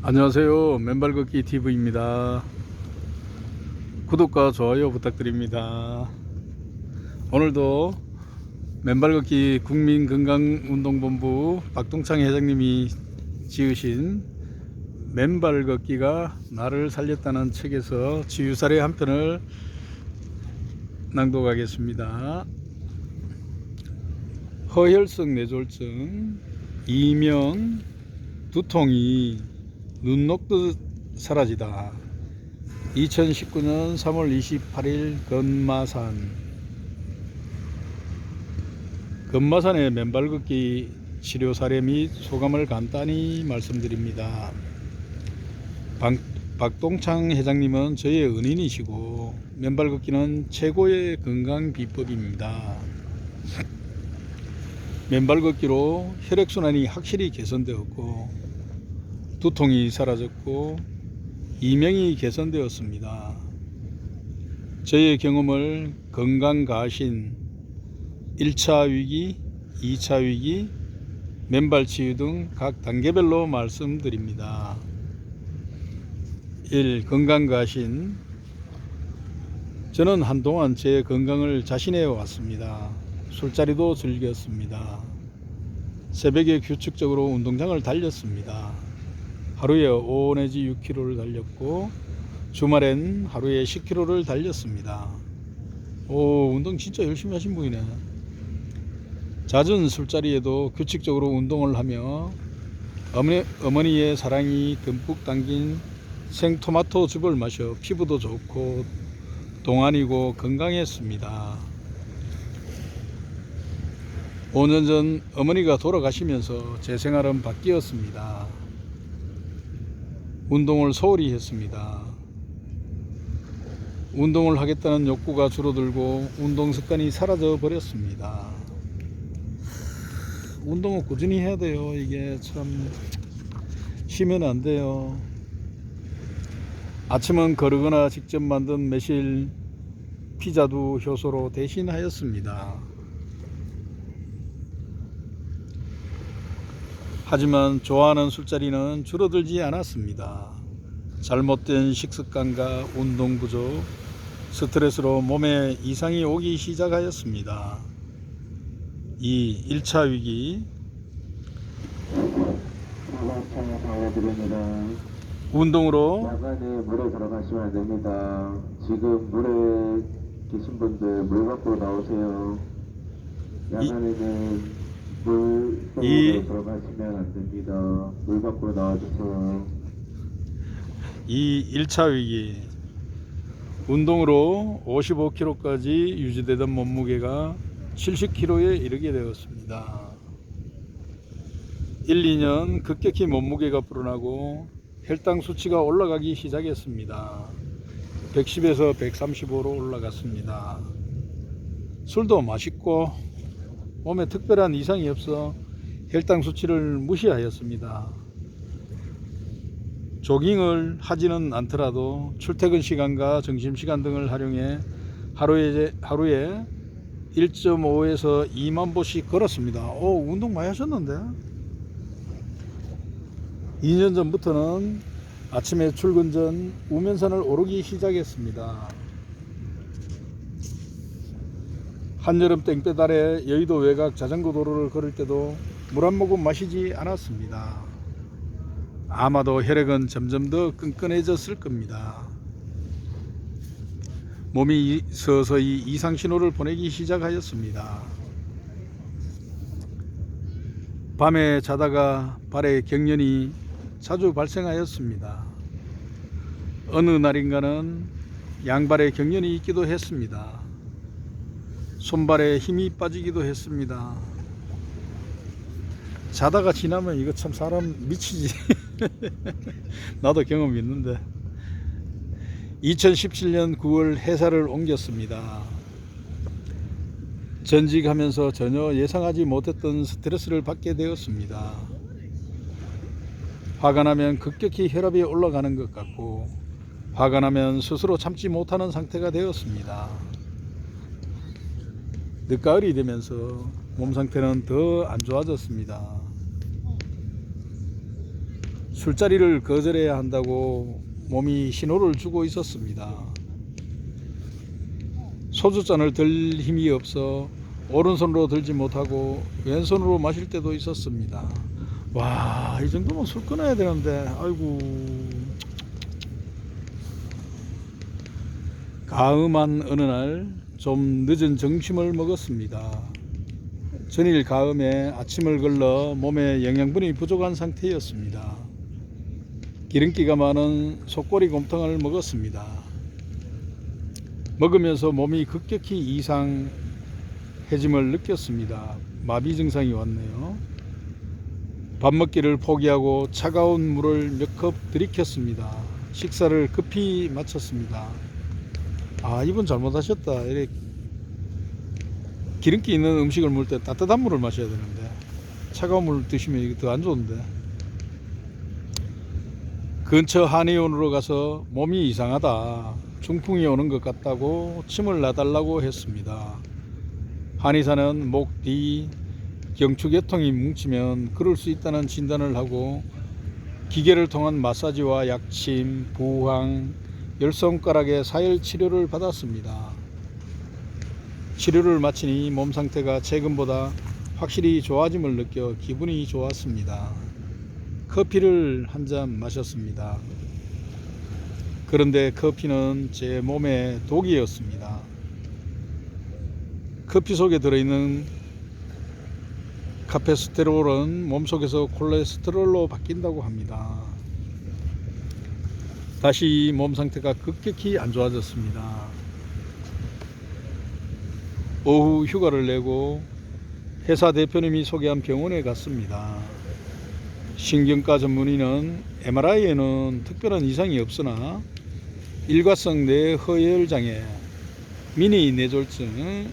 안녕하세요. 맨발 걷기 TV입니다. 구독과 좋아요 부탁드립니다. 오늘도 맨발 걷기 국민건강운동본부 박동창 회장님이 지으신 맨발 걷기가 나를 살렸다는 책에서 치유사례 한 편을 낭독하겠습니다. 허혈성 뇌졸중, 이명, 두통이 눈 녹듯 사라지다. 2019년 3월 28일 건마산의 맨발 걷기 치료 사례 및 소감을 간단히 말씀드립니다. 박동창 회장님은 저의 은인이시고 맨발 걷기는 최고의 건강 비법입니다. 맨발 걷기로 혈액순환이 확실히 개선되었고 두통이 사라졌고 이명이 개선되었습니다. 저의 경험을 건강가신 1차 위기, 2차 위기, 맨발 치유 등 각 단계별로 말씀드립니다. 1. 건강가신. 저는 한동안 제 건강을 자신해 왔습니다. 술자리도 즐겼습니다. 새벽에 규칙적으로 운동장을 달렸습니다. 하루에 5 내지 6km를 달렸고 주말엔 하루에 10km를 달렸습니다. 운동 진짜 열심히 하신 분이네. 잦은 술자리에도 규칙적으로 운동을 하며 어머니의 사랑이 듬뿍 담긴 생토마토 즙을 마셔 피부도 좋고 동안이고 건강했습니다. 5년 전 어머니가 돌아가시면서 제 생활은 바뀌었습니다. 운동을 소홀히 했습니다. 운동을 하겠다는 욕구가 줄어들고 운동 습관이 사라져 버렸습니다. 운동은 꾸준히 해야 돼요. 이게 참 쉬면 안 돼요. 아침은 거르거나 직접 만든 매실 피자도 효소로 대신하였습니다. 하지만 좋아하는 술자리는 줄어들지 않았습니다. 잘못된 식습관과 운동 부족, 스트레스로 몸에 이상이 오기 시작하였습니다. 2. 1차 위기. 운동으로 야간에 물에 들어가시면 안 됩니다. 지금 물에 계신 분들 물 밖으로 나오세요. 야간에는 물 속으로 들어가시면 안 됩니다. 물 밖으로 나와주세요. 2. 1차 위기. 운동으로 55kg까지 유지되던 몸무게가 70kg에 이르게 되었습니다. 1, 2년 급격히 몸무게가 불어나고 혈당 수치가 올라가기 시작했습니다. 110에서 135로 올라갔습니다. 술도 맛있고 몸에 특별한 이상이 없어 혈당 수치를 무시하였습니다. 조깅을 하지는 않더라도 출퇴근 시간과 점심시간 등을 활용해 하루에 1.5에서 2만 보씩 걸었습니다. 운동 많이 하셨는데? 2년 전부터는 아침에 출근 전 우면산을 오르기 시작했습니다. 한여름 땡볕 아래 여의도 외곽 자전거 도로를 걸을 때도 물 한 모금 마시지 않았습니다. 아마도 혈액은 점점 더 끈끈해졌을 겁니다. 몸이 서서히 이상신호를 보내기 시작하였습니다. 밤에 자다가 발에 경련이 자주 발생하였습니다. 어느 날인가는 양발에 경련이 있기도 했습니다. 손발에 힘이 빠지기도 했습니다. 자다가 지나면 이거 참 사람 미치지. 나도 경험이 있는데 2017년 9월 회사를 옮겼습니다. 전직하면서 전혀 예상하지 못했던 스트레스를 받게 되었습니다. 화가 나면 급격히 혈압이 올라가는 것 같고 화가 나면 스스로 참지 못하는 상태가 되었습니다. 늦가을이 되면서 몸 상태는 더 안 좋아졌습니다. 술자리를 거절해야 한다고 몸이 신호를 주고 있었습니다. 소주잔을 들 힘이 없어 오른손으로 들지 못하고 왼손으로 마실 때도 있었습니다. 와, 이 정도면 술 끊어야 되는데, 아이고. 가음한 어느 날 좀 늦은 점심을 먹었습니다. 전일 가음에 아침을 걸러 몸에 영양분이 부족한 상태였습니다. 기름기가 많은 속꼬리 곰탕을 먹었습니다. 먹으면서 몸이 급격히 이상해짐을 느꼈습니다. 마비 증상이 왔네요. 밥 먹기를 포기하고 차가운 물을 몇 컵 들이켰습니다. 식사를 급히 마쳤습니다. 아, 이분 잘못하셨다. 이렇게 기름기 있는 음식을 먹을 때 따뜻한 물을 마셔야 되는데 차가운 물 드시면 이게 더 안 좋은데. 근처 한의원으로 가서 몸이 이상하다, 중풍이 오는 것 같다고 침을 놔달라고 했습니다. 한의사는 목 뒤 경추계통이 뭉치면 그럴 수 있다는 진단을 하고 기계를 통한 마사지와 약침, 부항, 열 손가락의 사열 치료를 받았습니다. 치료를 마치니 몸 상태가 최근보다 확실히 좋아짐을 느껴 기분이 좋았습니다. 커피를 한 잔 마셨습니다. 그런데 커피는 제 몸에 독이었습니다. 커피 속에 들어있는 카페스테롤은 몸속에서 콜레스테롤로 바뀐다고 합니다. 다시 몸 상태가 급격히 안 좋아졌습니다. 오후 휴가를 내고 회사 대표님이 소개한 병원에 갔습니다. 신경과 전문의는 MRI에는 특별한 이상이 없으나 일과성 뇌허혈장애, 미니 뇌졸중이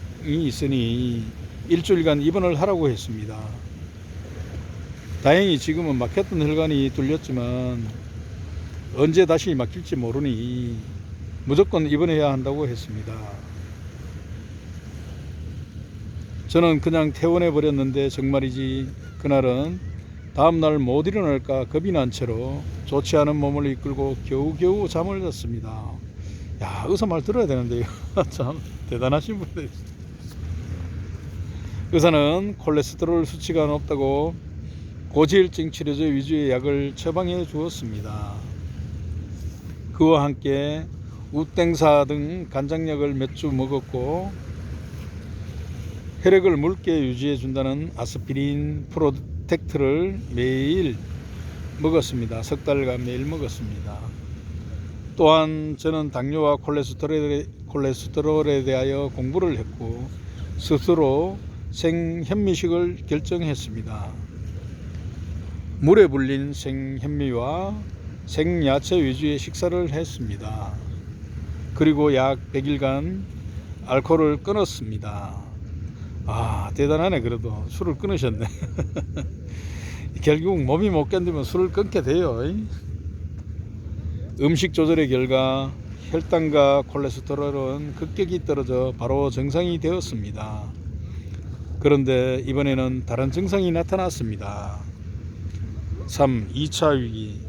있으니 일주일간 입원을 하라고 했습니다. 다행히 지금은 막혔던 혈관이 뚫렸지만 언제 다시 막힐지 모르니 무조건 입원해야 한다고 했습니다. 저는 그냥 퇴원해 버렸는데 정말이지 그날은 다음날 못 일어날까 겁이 난 채로 좋지 않은 몸을 이끌고 겨우겨우 잠을 잤습니다. 야, 의사 말 들어야 되는데요. 참 대단하신 분들. 의사는 콜레스테롤 수치가 높다고 고지혈증 치료제 위주의 약을 처방해 주었습니다. 그와 함께 우땡사 등 간장약을 몇 주 먹었고 혈액을 묽게 유지해 준다는 아스피린 프로텍트를 매일 먹었습니다. 석 달간 매일 먹었습니다. 또한 저는 당뇨와 콜레스테롤에 대하여 공부를 했고 스스로 생현미식을 결정했습니다. 물에 불린 생현미와 생야채 위주의 식사를 했습니다. 그리고 약 100일간 알코올을 끊었습니다. 아, 대단하네. 그래도 술을 끊으셨네. 결국 몸이 못 견디면 술을 끊게 돼요. 음식 조절의 결과 혈당과 콜레스테롤은 급격히 떨어져 바로 정상이 되었습니다. 그런데 이번에는 다른 증상이 나타났습니다. 3. 2차 위기.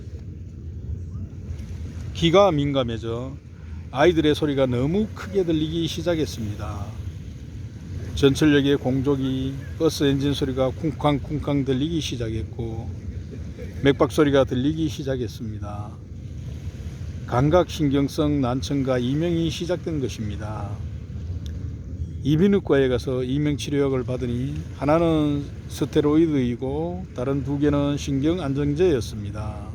귀가 민감해져 아이들의 소리가 너무 크게 들리기 시작했습니다. 전철역의 공조기, 버스 엔진 소리가 쿵쾅쿵쾅 들리기 시작했고 맥박 소리가 들리기 시작했습니다. 감각신경성 난청과 이명이 시작된 것입니다. 이비인후과에 가서 이명치료약을 받으니 하나는 스테로이드이고 다른 두 개는 신경안정제였습니다.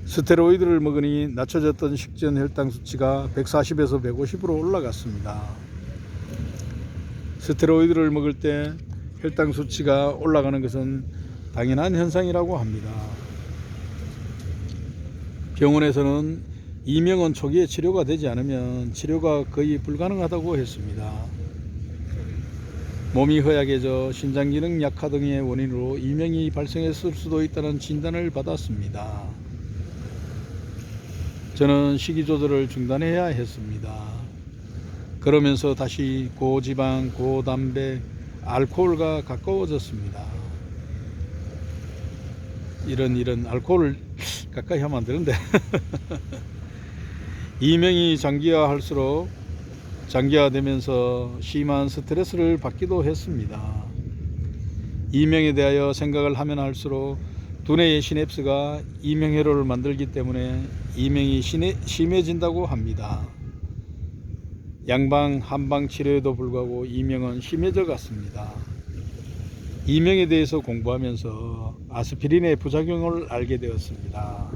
스테로이드를 먹으니 낮춰졌던 식전 혈당 수치가 140에서 150으로 올라갔습니다. 스테로이드를 먹을 때 혈당 수치가 올라가는 것은 당연한 현상이라고 합니다. 병원에서는 이명은 초기에 치료가 되지 않으면 치료가 거의 불가능하다고 했습니다. 몸이 허약해져 신장기능 약화 등의 원인으로 이명이 발생했을 수도 있다는 진단을 받았습니다. 저는 식이 조절을 중단해야 했습니다. 그러면서 다시 고지방, 고단백, 알코올과 가까워졌습니다. 이런 알코올을 가까이 하면 안 되는데. 이명이 장기화되면서 심한 스트레스를 받기도 했습니다. 이명에 대하여 생각을 하면 할수록 두뇌의 시냅스가 이명회로를 만들기 때문에 이명이 심해진다고 합니다. 양방 한방 치료에도 불구하고 이명은 심해져 갔습니다. 이명에 대해서 공부하면서 아스피린의 부작용을 알게 되었습니다.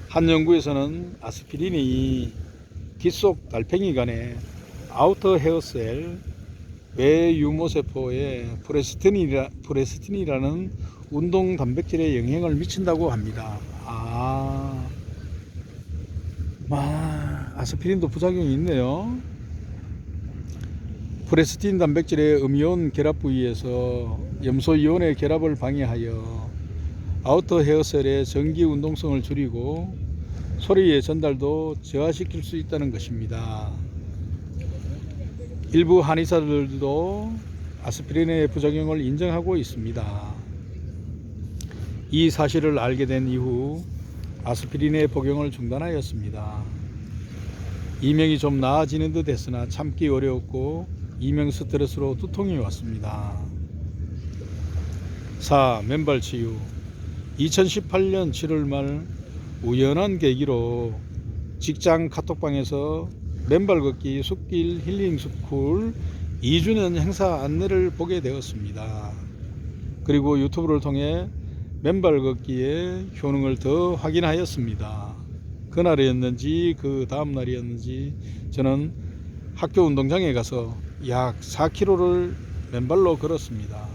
한 연구에서는 아스피린이 귓속 달팽이관의 아우터 헤어셀 외유모세포에 프레스틴이라는 운동 단백질에 영향을 미친다고 합니다. 아스피린도 부작용이 있네요. 프레스틴 단백질의 음이온 결합 부위에서 염소 이온의 결합을 방해하여 아우터 헤어셀의 전기 운동성을 줄이고 소리의 전달도 저하시킬 수 있다는 것입니다. 일부 한의사들도 아스피린의 부작용을 인정하고 있습니다. 이 사실을 알게 된 이후 아스피린의 복용을 중단하였습니다. 이명이 좀 나아지는 듯 했으나 참기 어려웠고 이명 스트레스로 두통이 왔습니다. 4. 맨발 치유. 2018년 7월 말 우연한 계기로 직장 카톡방에서 맨발 걷기 숲길 힐링 스쿨 2주년 행사 안내를 보게 되었습니다. 그리고 유튜브를 통해 맨발 걷기의 효능을 더 확인하였습니다. 그날이었는지 그 다음 날이었는지 저는 학교 운동장에 가서 약 4km를 맨발로 걸었습니다.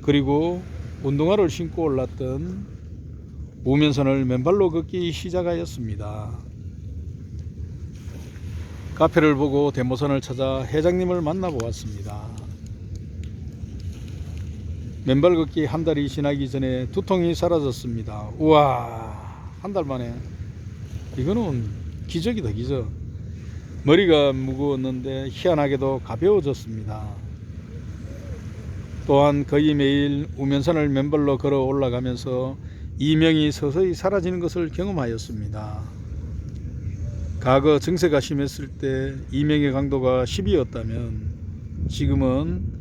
그리고 운동화를 신고 올랐던 우면산을 맨발로 걷기 시작하였습니다. 카페를 보고 대모산을 찾아 회장님을 만나보았습니다. 맨발 걷기 한 달이 지나기 전에 두통이 사라졌습니다. 우와, 한 달 만에. 이거는 기적이다, 기적. 머리가 무거웠는데 희한하게도 가벼워졌습니다. 또한 거의 매일 우면산을 맨발로 걸어 올라가면서 이명이 서서히 사라지는 것을 경험하였습니다. 과거 증세가 심했을 때 이명의 강도가 10이었다면 지금은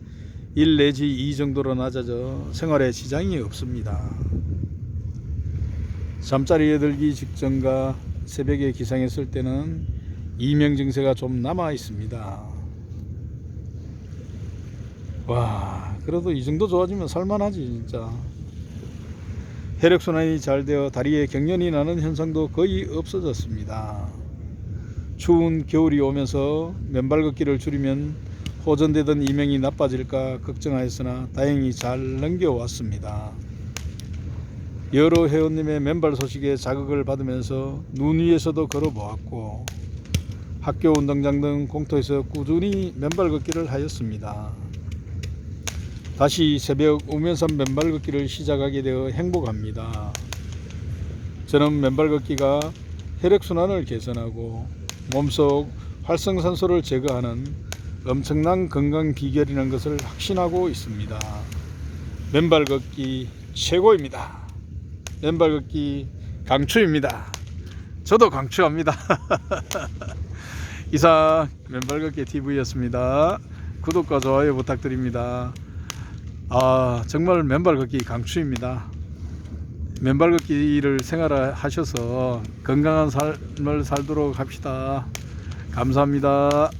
1 내지 2 정도로 낮아져 생활에 지장이 없습니다. 잠자리에 들기 직전과 새벽에 기상했을 때는 이명 증세가 좀 남아 있습니다. 와, 그래도 이 정도 좋아지면 살만하지 진짜. 혈액순환이 잘 되어 다리에 경련이 나는 현상도 거의 없어졌습니다. 추운 겨울이 오면서 맨발 걷기를 줄이면 호전되던 이명이 나빠질까 걱정하였으나 다행히 잘 넘겨왔습니다. 여러 회원님의 맨발 소식에 자극을 받으면서 눈 위에서도 걸어보았고 학교 운동장 등 공터에서 꾸준히 맨발 걷기를 하였습니다. 다시 새벽 우면산 맨발 걷기를 시작하게 되어 행복합니다. 저는 맨발 걷기가 혈액순환을 개선하고 몸속 활성산소를 제거하는 엄청난 건강 비결이라는 것을 확신하고 있습니다. 맨발 걷기 최고입니다. 맨발 걷기 강추입니다. 저도 강추합니다. 이상 맨발 걷기 TV였습니다. 구독과 좋아요 부탁드립니다. 정말 맨발 걷기 강추입니다. 맨발 걷기를 생활하셔서 건강한 삶을 살도록 합시다. 감사합니다.